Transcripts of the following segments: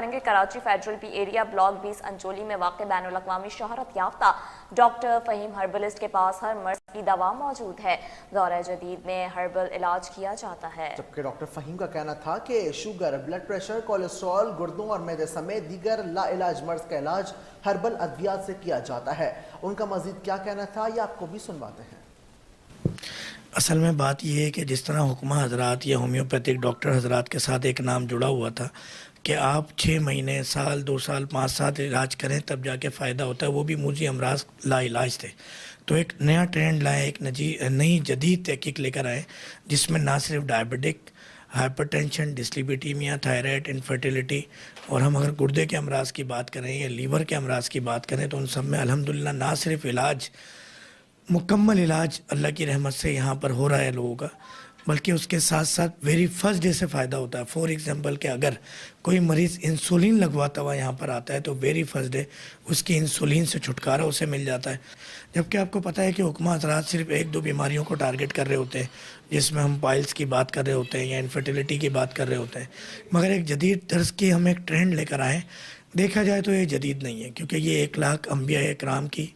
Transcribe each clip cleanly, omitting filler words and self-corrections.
Karachi federal P area block 20 Ancholi में वाक़ बैनुल अक़वामी शोहरत याफ्ता डॉक्टर फ़हीम हर्बलिस्ट के पास हर मर्ज की दवा मौजूद है। दौरे जदीद में हर्बल इलाज किया जाता है। जबकि डॉक्टर फ़हीम का कहना था कि शुगर, ब्लड प्रेशर, कोलेस्ट्रॉल, गुर्दों और मैदे समेत दीगर लाइलाज मर्ज का इलाज हर्बल अद्वियात से किया जाता है। उनका मजीद क्या कहना था ये आपको भी सुनवाते हैं। असल में बात यह है कि जिस तरह हुक्मा हजरात या होम्योपैथिक डॉक्टर हजरात के साथ एक नाम जुड़ा हुआ था कि आप 6 महीने, साल, 2 साल, 5 साल इलाज करें तब जाके फ़ायदा होता है, वो भी मूजी अमराज लाइलाज थे। तो एक नया ट्रेंड लाए, एक नई जदीद तहकीक लेकर आए जिसमें ना सिर्फ डायबिटिक, हाइपरटेंशन, डिस्लिपिडीमिया, थायराइड, इनफर्टिलिटी और हम अगर गुर्दे के अमराज की बात करें या लीवर के अमराज की बात करें तो उन सब में अल्हम्दुलिल्लाह ना सिर्फ इलाज, मुकम्मल इलाज अल्लाह की रहमत से यहाँ पर हो रहा है लोगों का, बल्कि उसके साथ साथ वेरी फर्स्ट डे से फ़ायदा होता है। फॉर एग्ज़ाम्पल कि अगर कोई मरीज़ इंसुलिन लगवाता हुआ यहाँ पर आता है तो वेरी फर्स्ट डे उसकी इंसुलिन से छुटकारा उसे मिल जाता है। जबकि आपको पता है कि हुक्मा हज़रात सिर्फ 1-2 बीमारियों को टारगेट कर रहे होते हैं, जिसमें हम पाइल्स की बात कर रहे होते हैं या इनफर्टिलिटी की बात कर रहे होते हैं, मगर एक जदीद तर्ज की हम एक ट्रेंड लेकर आए। देखा जाए तो ये जदीद नहीं है, क्योंकि ये 1 लाख अम्बिया इकराम की,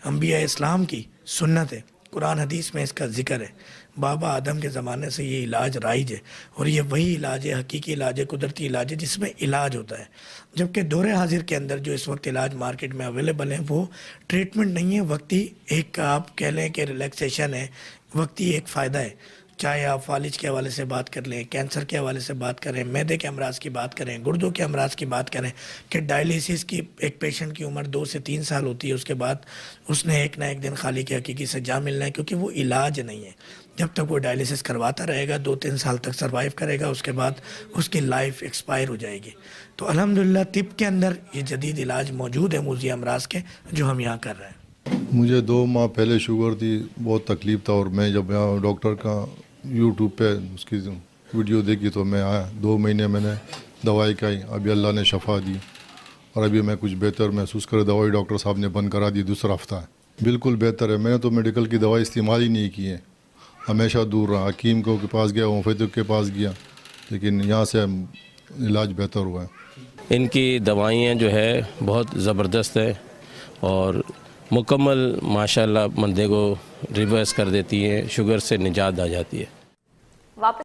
अम्बिया इस्लाम की सुन्नत है। कुरान हदीस में इसका जिक्र है। बाबा आदम के ज़माने से ये इलाज राइज है और ये वही इलाज है, हकीकी इलाज है, कुदरती इलाज है जिसमें इलाज होता है। जबकि दौरे हाजिर के अंदर जो इस वक्त इलाज मार्केट में अवेलेबल है वो ट्रीटमेंट नहीं है, वक्ती एक आप कह लें कि रिलैक्सेशन है, वक्ती एक फ़ायदा है। चाहे आप फालिज के हवाले से बात कर लें, कैंसर के हवाले से बात करें, मैदे के अमराज की बात करें, गुर्दों के अमराज की बात करें कि डायलिसिस की एक पेशेंट की उम्र 2 से 3 साल होती है, उसके बाद उसने एक ना एक दिन खाली के हकीकी से जा मिलना है, क्योंकि वो इलाज नहीं है। जब तक वो डायलिसिस करवाता रहेगा 2-3 साल तक सर्वाइव करेगा, उसके बाद उसकी लाइफ एक्सपायर हो जाएगी। तो अल्हम्दुलिल्लाह तिब के अंदर ये जदीद इलाज मौजूद है मूजी अमराज के, जो हम यहाँ कर रहे हैं। मुझे 2 माह पहले शुगर थी, बहुत तकलीफ़ था और मैं जब यहाँ डॉक्टर का यूट्यूब पे उसकी वीडियो देखी तो मैं आया। 2 महीने मैंने दवाई खाई, अभी अल्लाह ने शफा दी और अभी मैं कुछ बेहतर महसूस कर, दवाई डॉक्टर साहब ने बंद करा दी, दूसरा हफ्ता है, बिल्कुल बेहतर है। मैंने तो मेडिकल की दवाई इस्तेमाल ही नहीं की है, हमेशा दूर रहा। हकीम को के पास गया, होम्योपैथिक के पास गया, लेकिन यहाँ से इलाज बेहतर हुआ है। इनकी दवाइयाँ जो है बहुत ज़बरदस्त है और मुकम्मल माशाल्लाह बंदे को रिवर्स कर देती है, शुगर से निजात आ जाती है। वापस